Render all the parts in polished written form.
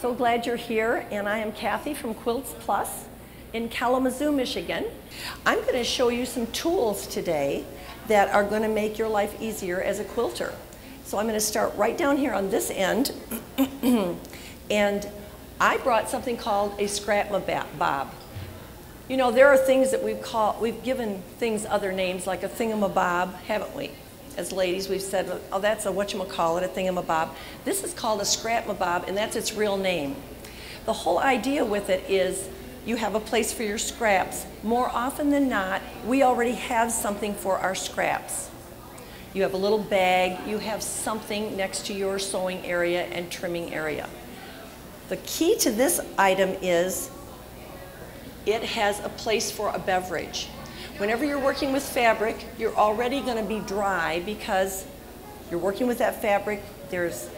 So glad you're here, and I am Kathy from Quilts Plus in Kalamazoo, Michigan. I'm going to show you some tools today that are going to make your life easier as a quilter. So I'm going to start right down here on this end, and I brought something called a scrap-bob. You know, there are things that we've given things other names, like a thingamabob, haven't we? As ladies, we've said, oh, that's a whatchamacallit, a thingamabob. This is called a scrap-mabob, and that's its real name. The whole idea with it is you have a place for your scraps. More often than not, we already have something for our scraps. You have a little bag, you have something next to your sewing area and trimming area. The key to this item is it has a place for a beverage. Whenever you're working with fabric, you're already going to be dry because you're working with that fabric. There's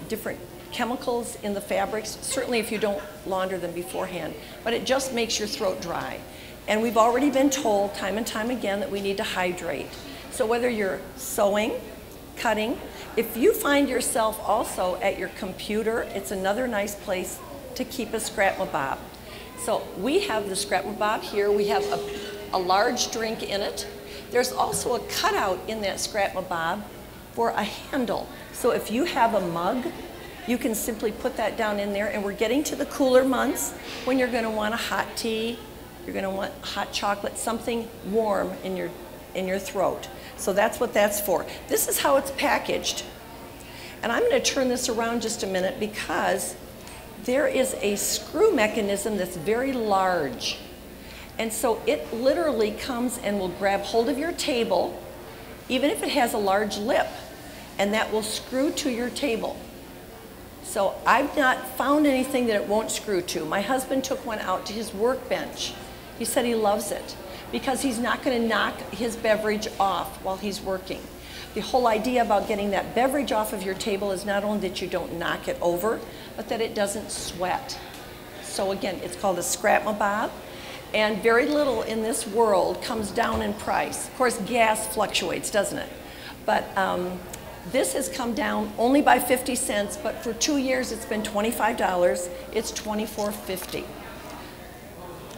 different chemicals in the fabrics, certainly if you don't launder them beforehand, but it just makes your throat dry. And we've already been told time and time again that we need to hydrate. So whether you're sewing, cutting, if you find yourself also at your computer, it's another nice place to keep a scrap-mabob. So we have the scrap-mabob here. We have a large drink in it. There's also a cutout in that scrap-mabob for a handle. So if you have a mug, you can simply put that down in there, and we're getting to the cooler months when you're going to want a hot tea, you're going to want hot chocolate, something warm in your throat. So that's what that's for. This is how it's packaged. And I'm going to turn this around just a minute because there is a screw mechanism that's very large. And so it literally comes and will grab hold of your table, even if it has a large lip, and that will screw to your table. So I've not found anything that it won't screw to. My husband took one out to his workbench. He said he loves it because he's not going to knock his beverage off while he's working. The whole idea about getting that beverage off of your table is not only that you don't knock it over, but that it doesn't sweat. So again, it's called a scrap-mabob, and very little in this world comes down in price. Of course, gas fluctuates, doesn't it? But this has come down only by 50 cents, but for 2 years it's been $25. It's $24.50.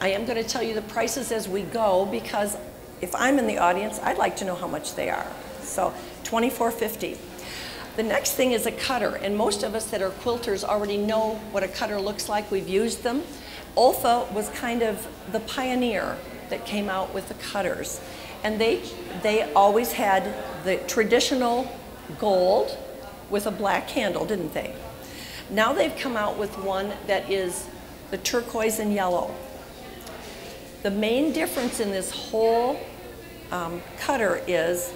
I am going to tell you the prices as we go because if I'm in the audience, I'd like to know how much they are. So $24.50. The next thing is a cutter, and most of us that are quilters already know what a cutter looks like. We've used them. Olfa was kind of the pioneer that came out with the cutters, and they always had the traditional gold with a black handle, didn't they? Now they've come out with one that is the turquoise and yellow. The main difference in this whole cutter is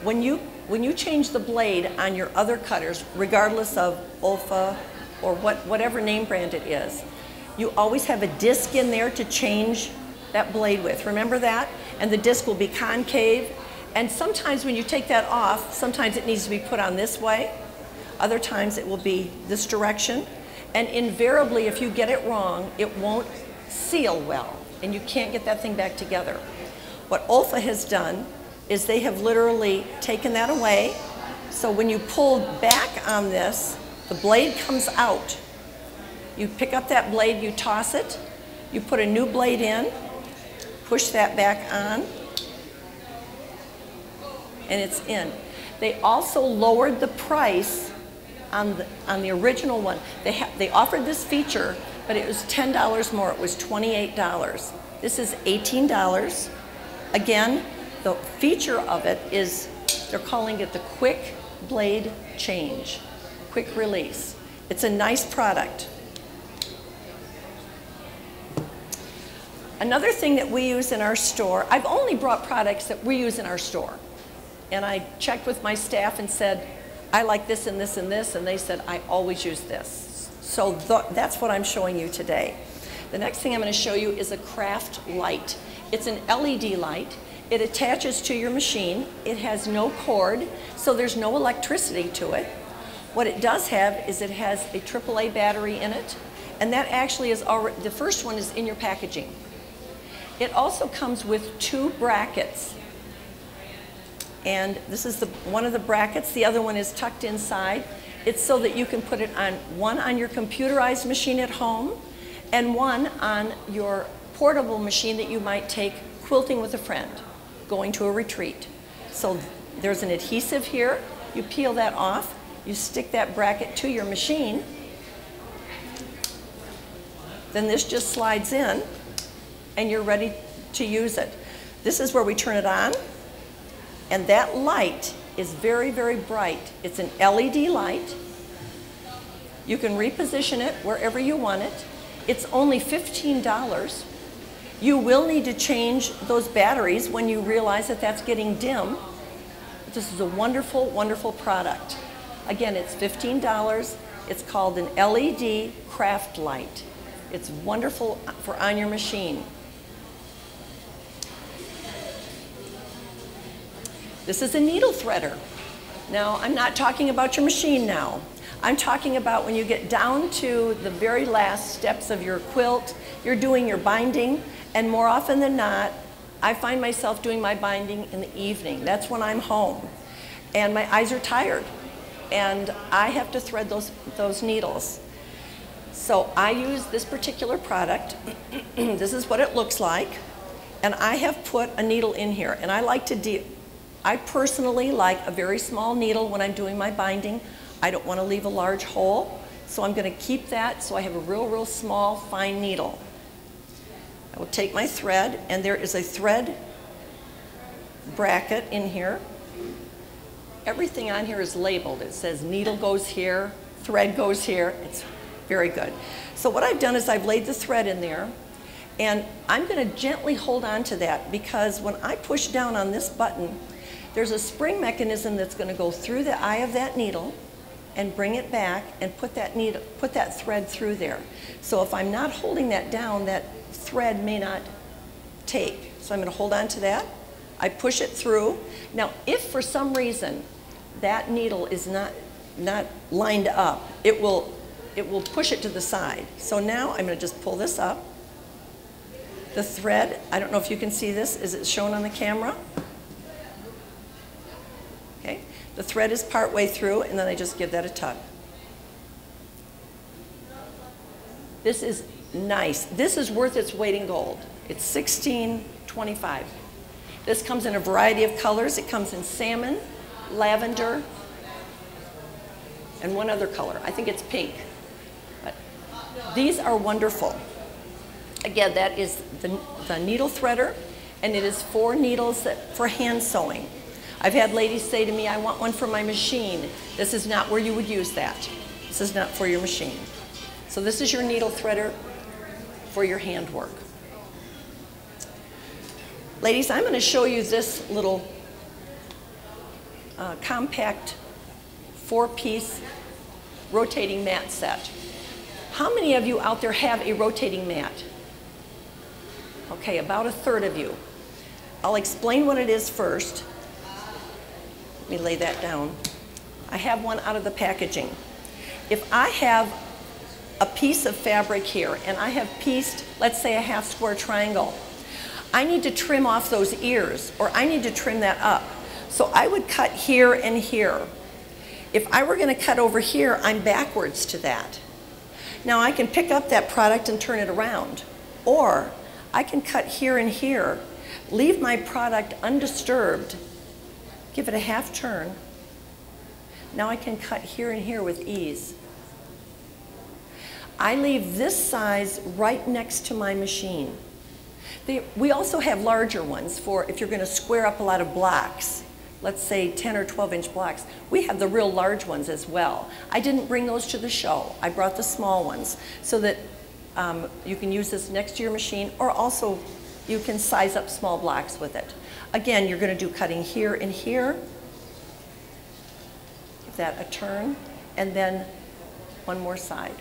when you change the blade on your other cutters, regardless of Olfa or whatever name brand it is, you always have a disc in there to change that blade with. Remember that? And the disc will be concave. And sometimes when you take that off, sometimes it needs to be put on this way. Other times it will be this direction. And invariably, if you get it wrong, it won't seal well, and you can't get that thing back together. What Olfa has done is they have literally taken that away. So when you pull back on this, the blade comes out. You pick up that blade, you toss it, you put a new blade in, push that back on, and it's in. They also lowered the price on the original one. They offered this feature, but it was $10 more. It was $28. This is $18. Again, the feature of it is they're calling it the quick blade change, quick release. It's a nice product. Another thing that we use in our store, I've only brought products that we use in our store. And I checked with my staff and said, I like this and this and this, and they said, I always use this. So that's what I'm showing you today. The next thing I'm going to show you is a craft light. It's an LED light. It attaches to your machine. It has no cord, so there's no electricity to it. What it does have is it has a AAA battery in it, and that actually is already, the first one is in your packaging. It also comes with 2 brackets. And this is one of the brackets. The other one is tucked inside. It's so that you can put it on one on your computerized machine at home and one on your portable machine that you might take quilting with a friend, going to a retreat. So there's an adhesive here. You peel that off. You stick that bracket to your machine. Then this just slides in and you're ready to use it. This is where we turn it on, and that light is very, very bright. It's an LED light. You can reposition it wherever you want it. It's only $15. You will need to change those batteries when you realize that that's getting dim. This is a wonderful, wonderful product. Again, it's $15. It's called an LED craft light. It's wonderful for on your machine. This is a needle threader. Now, I'm not talking about your machine now. I'm talking about when you get down to the very last steps of your quilt, you're doing your binding, and more often than not, I find myself doing my binding in the evening. That's when I'm home, and my eyes are tired, and I have to thread those needles. So I use this particular product. This is what it looks like, and I have put a needle in here, and I personally like a very small needle when I'm doing my binding. I don't want to leave a large hole, so I'm going to keep that so I have a real, real small, fine needle. I will take my thread, and there is a thread bracket in here. Everything on here is labeled. It says needle goes here, thread goes here. It's very good. So what I've done is I've laid the thread in there, and I'm going to gently hold on to that, because when I push down on this button, there's a spring mechanism that's going to go through the eye of that needle and bring it back and put that thread through there. So if I'm not holding that down, that thread may not take. So I'm going to hold on to that. I push it through. Now, if for some reason that needle is not lined up, it will push it to the side. So now I'm going to just pull this up. The thread, I don't know if you can see this. Is it shown on the camera? Okay. The thread is part way through, and then I just give that a tug. This is nice. This is worth its weight in gold. It's $16.25. This comes in a variety of colors. It comes in salmon, lavender, and one other color. I think it's pink. But these are wonderful. Again, that is the needle threader, and it is 4 needles for hand sewing. I've had ladies say to me, I want one for my machine. This is not where you would use that. This is not for your machine. So this is your needle threader for your handwork. Ladies, I'm going to show you this little compact 4-piece rotating mat set. How many of you out there have a rotating mat? Okay, about 1/3 of you. I'll explain what it is first. Let me lay that down. I have one out of the packaging. If I have a piece of fabric here and I have pieced, let's say, a 1/2 square triangle, I need to trim off those ears, or I need to trim that up. So I would cut here and here. If I were going to cut over here, I'm backwards to that. Now I can pick up that product and turn it around, or I can cut here and here, leave my product undisturbed, give it a 1/2 turn. Now I can cut here and here with ease. I leave this size right next to my machine. We also have larger ones for if you're going to square up a lot of blocks, let's say 10 or 12-inch blocks. We have the real large ones as well. I didn't bring those to the show. I brought the small ones so that you can use this next to your machine, or also you can size up small blocks with it. Again, you're going to do cutting here and here. Give that a turn, and then one more side.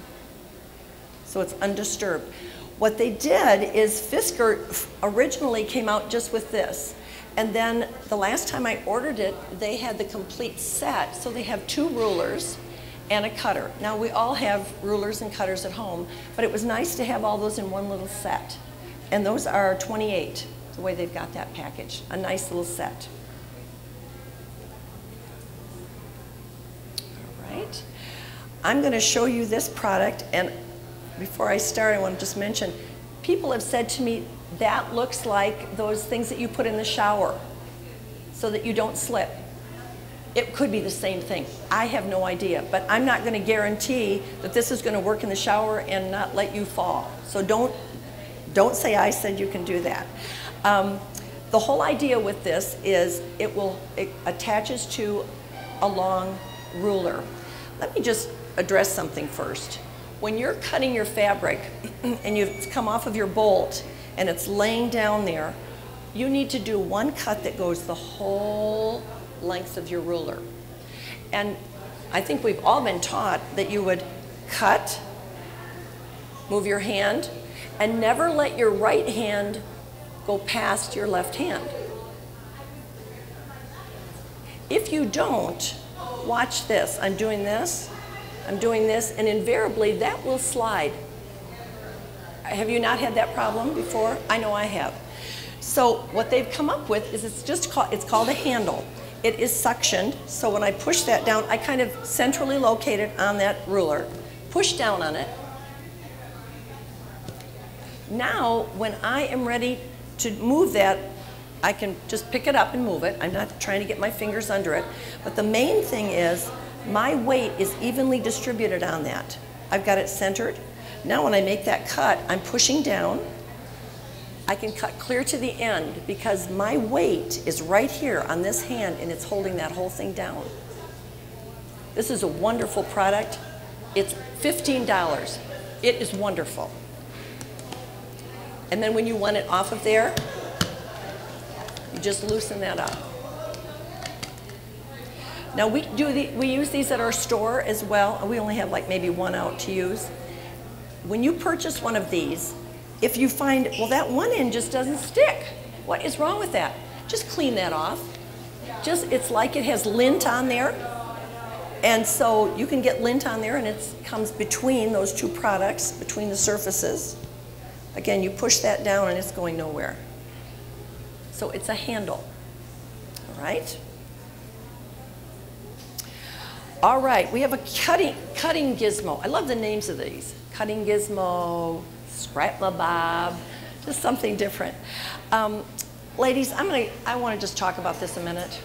So it's undisturbed. What they did is Fisker originally came out just with this. And then the last time I ordered it, they had the complete set. So they have 2 rulers and a cutter. Now we all have rulers and cutters at home, but it was nice to have all those in one little set. And those are 28, the way they've got that packaged. A nice little set. All right. I'm going to show you this product, and before I start, I want to just mention, people have said to me, that looks like those things that you put in the shower so that you don't slip. It could be the same thing. I have no idea, but I'm not going to guarantee that this is going to work in the shower and not let you fall. So don't say I said you can do that. The whole idea with this is it attaches to a long ruler. Let me just address something first. When you're cutting your fabric and you've come off of your bolt and it's laying down there, you need to do one cut that goes the whole length of your ruler. And I think we've all been taught that you would cut, move your hand, and never let your right hand go past your left hand. If you don't, watch this. I'm doing this, and invariably that will slide. Have you not had that problem before? I know I have. So what they've come up with is it's called a handle. It is suctioned, so when I push that down, I kind of centrally locate it on that ruler, push down on it. Now, when I am ready to move that, I can just pick it up and move it. I'm not trying to get my fingers under it. But the main thing is my weight is evenly distributed on that. I've got it centered. Now when I make that cut, I'm pushing down. I can cut clear to the end because my weight is right here on this hand and it's holding that whole thing down. This is a wonderful product. It's $15. It is wonderful. And then when you want it off of there, you just loosen that up. Now we use these at our store as well. We only have like maybe one out to use. When you purchase one of these, if you find, well, that one end just doesn't stick, what is wrong with that? Just clean that off. It's like it has lint on there. And so you can get lint on there and it comes between those two products, between the surfaces. Again, you push that down and it's going nowhere. So it's a handle, all right? All right, we have a cutting gizmo. I love the names of these. Cutting gizmo, scrap-a-bob, just something different. Ladies, I want to just talk about this a minute.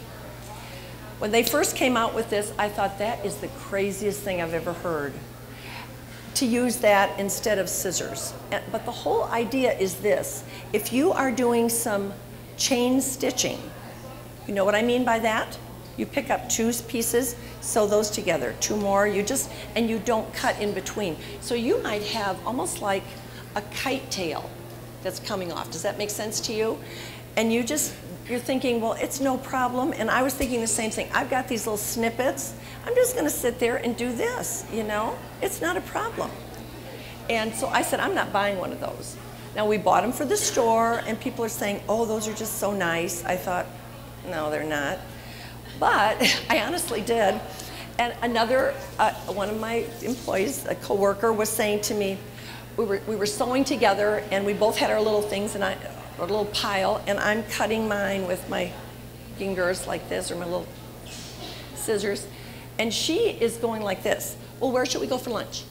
When they first came out with this, I thought that is the craziest thing I've ever heard, to use that instead of scissors. But the whole idea is this. If you are doing some chain stitching, you know what I mean by that? You pick up two pieces, sew those together, two more, and you don't cut in between. So you might have almost like a kite tail that's coming off. Does that make sense to you? And you're thinking, well, it's no problem. And I was thinking the same thing. I've got these little snippets. I'm just gonna sit there and do this, you know? It's not a problem. And so I said, I'm not buying one of those. Now we bought them for the store and people are saying, oh, those are just so nice. I thought, no, they're not. But I honestly did. And another, one of my employees, a coworker, was saying to me, we were sewing together and we both had our little things and a little pile, and I'm cutting mine with my fingers like this, or my little scissors. And she is going like this. Well, where should we go for lunch?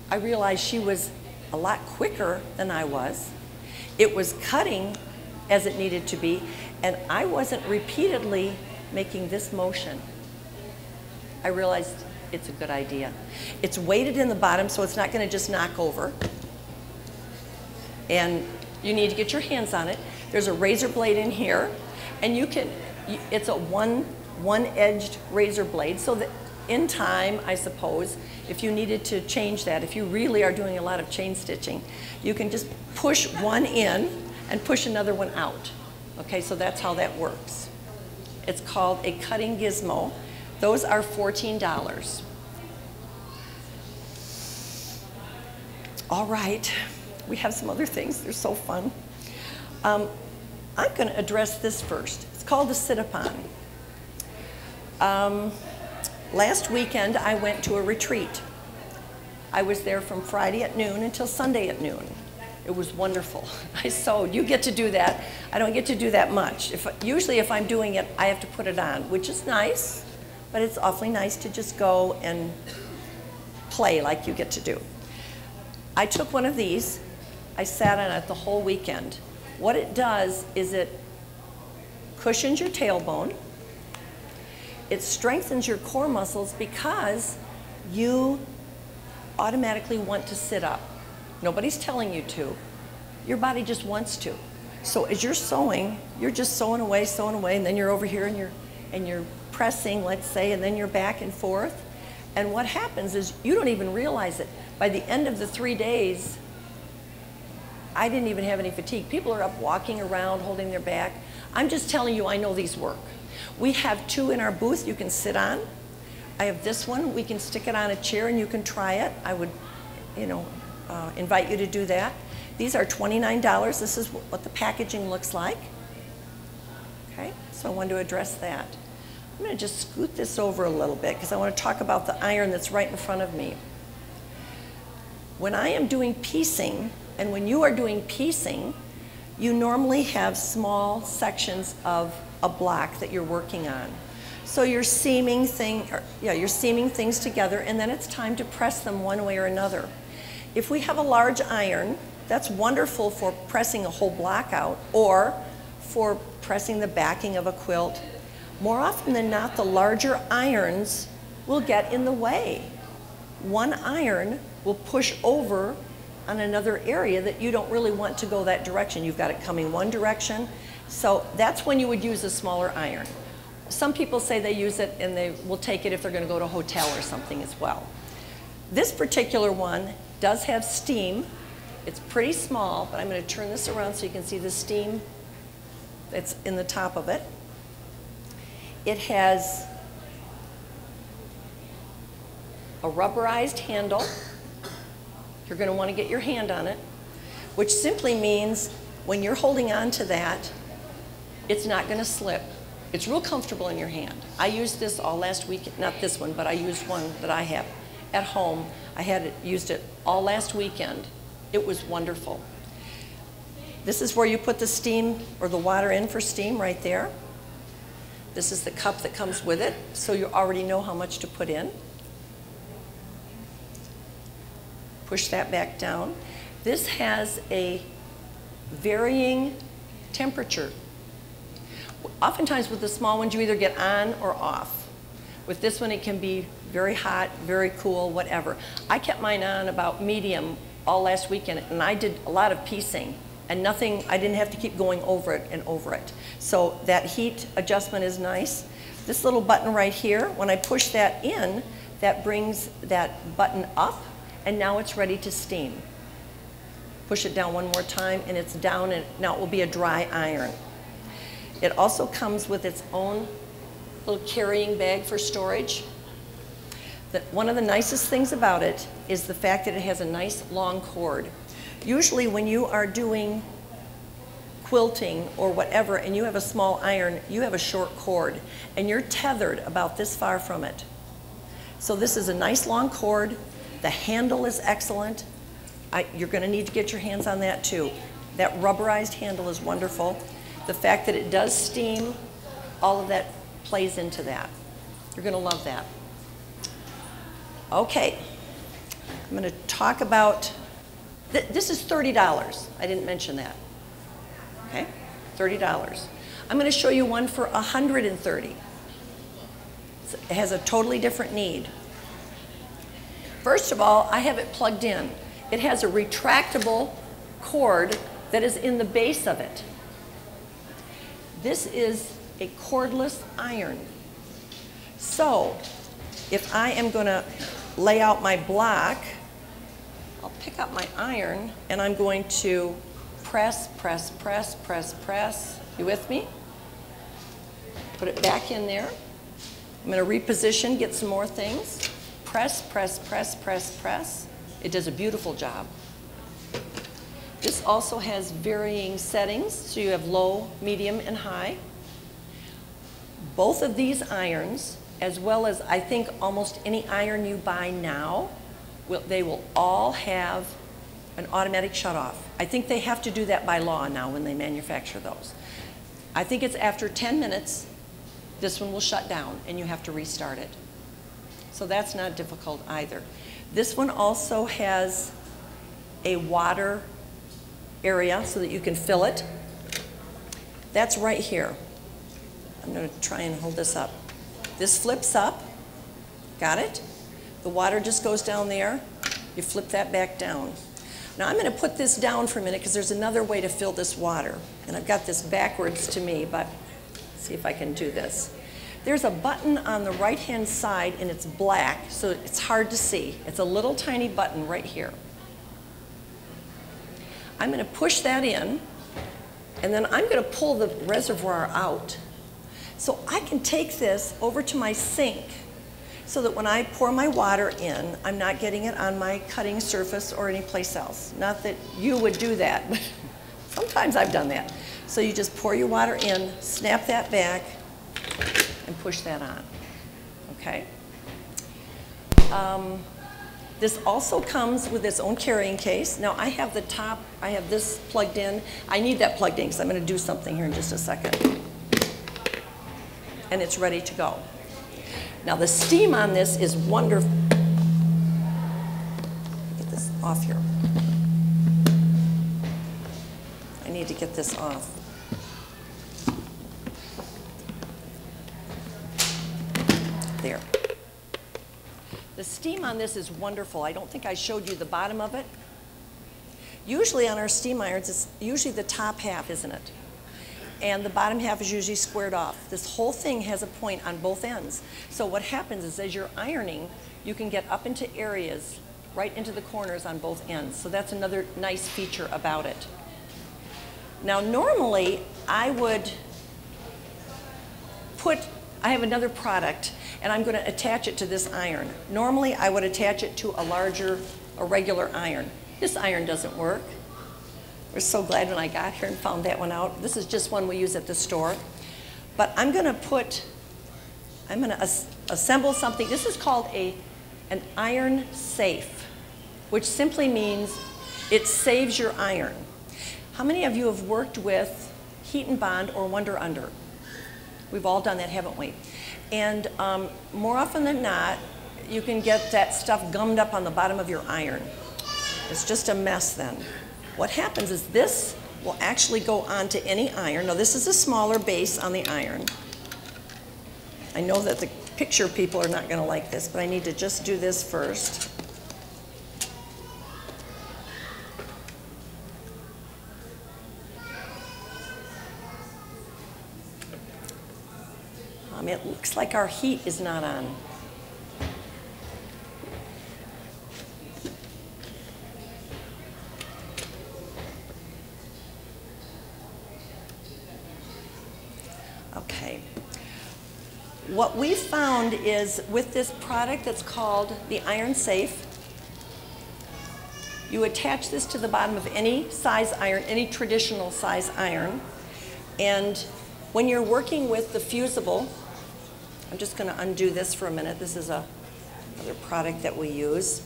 I realized she was a lot quicker than I was. It was cutting as it needed to be, and I wasn't repeatedly making this motion. I realized it's a good idea. It's weighted in the bottom, so it's not going to just knock over. And you need to get your hands on it. There's a razor blade in here, and it's a one-edged razor blade, so that in time, I suppose, if you needed to change that, if you really are doing a lot of chain stitching, you can just push one in and push another one out. Okay, so that's how that works. It's called a cutting gizmo. Those are $14. All right, we have some other things. They're so fun. I'm going to address this first. It's called the sit-upon. Last weekend, I went to a retreat. I was there from Friday at noon until Sunday at noon. It was wonderful. I sewed. You get to do that. I don't get to do that much. Usually if I'm doing it, I have to put it on, which is nice, but it's awfully nice to just go and play like you get to do. I took one of these. I sat on it the whole weekend. What it does is it cushions your tailbone. It strengthens your core muscles because you automatically want to sit up. Nobody's telling you to. Your body just wants to. So as you're sewing, you're just sewing away, and then you're over here and you're pressing, let's say, and then you're back and forth. And what happens is you don't even realize it. By the end of the 3 days, I didn't even have any fatigue. People are up walking around, holding their back. I'm just telling you, I know these work. We have 2 in our booth you can sit on. I have this one. We can stick it on a chair and you can try it. I would, invite you to do that. These are $29. This is what the packaging looks like. Okay, so I wanted to address that. I'm going to just scoot this over a little bit because I want to talk about the iron that's right in front of me. When I am doing piecing, and when you are doing piecing, you normally have small sections of a block that you're working on. So you're seaming things together, and then it's time to press them one way or another. If we have a large iron, that's wonderful for pressing a whole block out or for pressing the backing of a quilt. More often than not, the larger irons will get in the way. One iron will push over on another area that you don't really want to go that direction. You've got it coming one direction. So that's when you would use a smaller iron. Some people say they use it and they will take it if they're going to go to a hotel or something as well. This particular one does have steam. It's pretty small, but I'm going to turn this around so you can see the steam that's in the top of it. It has a rubberized handle. You're going to want to get your hand on it, which simply means when you're holding on to that, it's not going to slip. It's real comfortable in your hand. I used this all last week, not this one, but I used one that I have at home. I used it all last weekend. It was wonderful. This is where you put the steam or the water in for steam right there. This is the cup that comes with it, so you already know how much to put in. Push that back down. This has a varying temperature. Oftentimes with the small ones, you either get on or off. With this one, it can be very hot, very cool, whatever. I kept mine on about medium all last weekend, and I did a lot of piecing, and I didn't have to keep going over it and over it. So that heat adjustment is nice. This little button right here, when I push that in, that brings that button up, and now it's ready to steam. Push it down one more time, and it's down, and now it will be a dry iron. It also comes with its own little carrying bag for storage. One of the nicest things about it is the fact that it has a nice long cord. Usually when you are doing quilting or whatever and you have a small iron, you have a short cord and you're tethered about this far from it. So this is a nice long cord. The handle is excellent. You're going to need to get your hands on that too. That rubberized handle is wonderful. The fact that it does steam, all of that plays into that. You're going to love that. Okay, I'm going to talk about, this is $30. I didn't mention that. Okay, $30. I'm going to show you one for $130. It has a totally different need. First of all, I have it plugged in. It has a retractable cord that is in the base of it. This is a cordless iron. So, if I am going to lay out my block, I'll pick up my iron and I'm going to press, press, press, press, press. You with me? Put it back in there. I'm going to reposition, get some more things. Press, press, press, press, press. It does a beautiful job. This also has varying settings, so you have low, medium, and high. Both of these irons, as well as I think almost any iron you buy now, they will all have an automatic shutoff. I think they have to do that by law now when they manufacture those. I think it's after 10 minutes, this one will shut down and you have to restart it. So that's not difficult either. This one also has a water area so that you can fill it. That's right here. I'm going to try and hold this up. This flips up. Got it? The water just goes down there. You flip that back down. Now I'm going to put this down for a minute because there's another way to fill this water. And I've got this backwards to me, but let's see if I can do this. There's a button on the right-hand side and it's black, so it's hard to see. It's a little tiny button right here. I'm going to push that in, and then I'm going to pull the reservoir out. So I can take this over to my sink so that when I pour my water in, I'm not getting it on my cutting surface or anyplace else. Not that you would do that, but sometimes I've done that. So you just pour your water in, snap that back, and push that on, okay? This also comes with its own carrying case. Now I have the top, I have this plugged in. I need that plugged in because I'm going to do something here in just a second. And it's ready to go. Now the steam on this is wonderful. Get this off here. I need to get this off. There. The steam on this is wonderful. I don't think I showed you the bottom of it. Usually on our steam irons, it's usually the top half, isn't it? And the bottom half is usually squared off. This whole thing has a point on both ends. So what happens is as you're ironing, you can get up into areas, right into the corners on both ends. So that's another nice feature about it. Now normally I would I have another product and I'm going to attach it to this iron. Normally I would attach it to a regular iron. This iron doesn't work. We're so glad when I got here and found that one out. This is just one we use at the store. But I'm going to assemble something. This is called an iron safe, which simply means it saves your iron. How many of you have worked with Heat and Bond or Wonder Under? We've all done that, haven't we? And more often than not, you can get that stuff gummed up on the bottom of your iron. It's just a mess then. What happens is this will actually go onto any iron. Now this is a smaller base on the iron. I know that the picture people are not going to like this, but I need to just do this first. It looks like our heat is not on. Okay. What we found is with this product that's called the Iron Safe, you attach this to the bottom of any size iron, any traditional size iron, and when you're working with the fusible, I'm just going to undo this for a minute. This is another product that we use.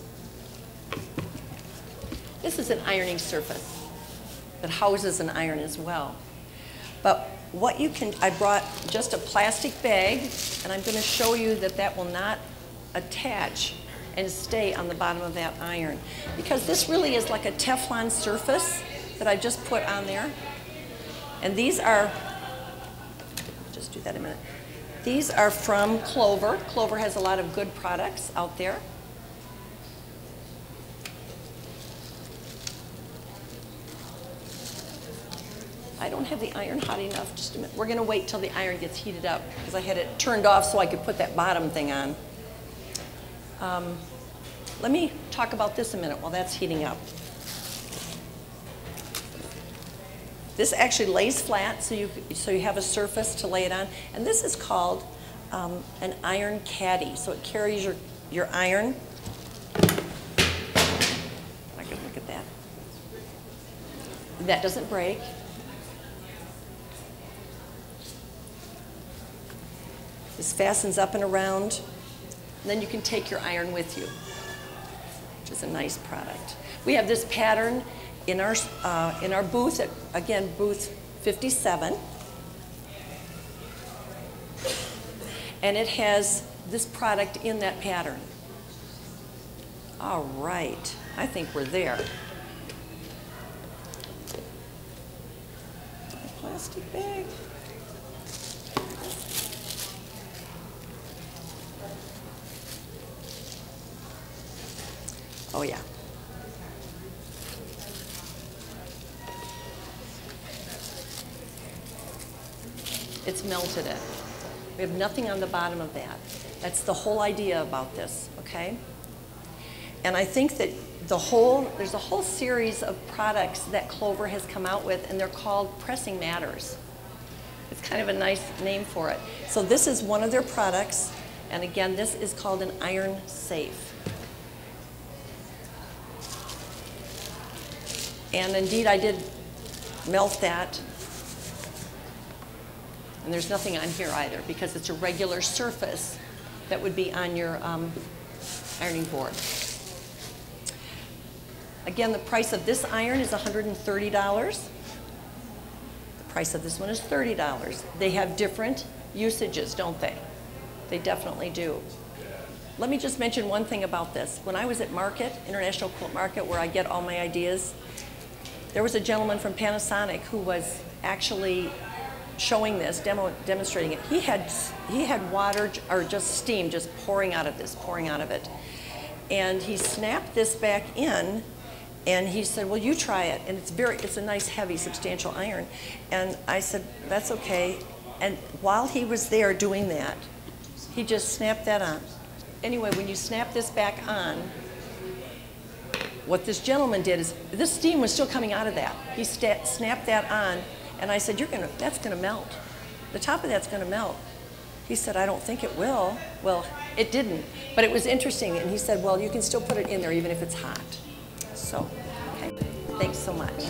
This is an ironing surface that houses an iron as well. But what you can, I brought just a plastic bag, and I'm going to show you that that will not attach and stay on the bottom of that iron. Because this really is like a Teflon surface that I just put on there. And these are, just do that in a minute. These are from Clover. Clover has a lot of good products out there. I don't have the iron hot enough. Just a minute. We're going to wait till the iron gets heated up because I had it turned off so I could put that bottom thing on. Let me talk about this a minute while that's heating up. This actually lays flat, so you have a surface to lay it on. And this is called an iron caddy. So it carries your iron. I can look at that. That doesn't break. This fastens up and around. And then you can take your iron with you, which is a nice product. We have this pattern in our booth, again, booth 57. and it has this product in that pattern. All right, I think we're there. Plastic bag. Oh yeah. It's melted it. We have nothing on the bottom of that. That's the whole idea about this, okay? And I think that there's a whole series of products that Clover has come out with, and they're called pressing matters. It's kind of a nice name for it. So this is one of their products, and again, this is called an iron safe. And indeed, I did melt that. And there's nothing on here either, because it's a regular surface that would be on your ironing board. Again, the price of this iron is $130. The price of this one is $30. They have different usages, don't they? They definitely do. Let me just mention one thing about this. When I was at Market, International Quilt Market, where I get all my ideas, there was a gentleman from Panasonic who was actually showing this, demonstrating it. He had water, or just steam, just pouring out of it. And he snapped this back in, and he said, well, you try it. And it's a nice, heavy, substantial iron. And I said, that's okay. And while he was there doing that, he just snapped that on. Anyway, when you snap this back on, what this gentleman did is, this steam was still coming out of that. He snapped that on, and I said, that's gonna melt. The top of that's gonna melt. He said, I don't think it will. Well, it didn't, but it was interesting. And he said, well, you can still put it in there even if it's hot. So, okay, thanks so much.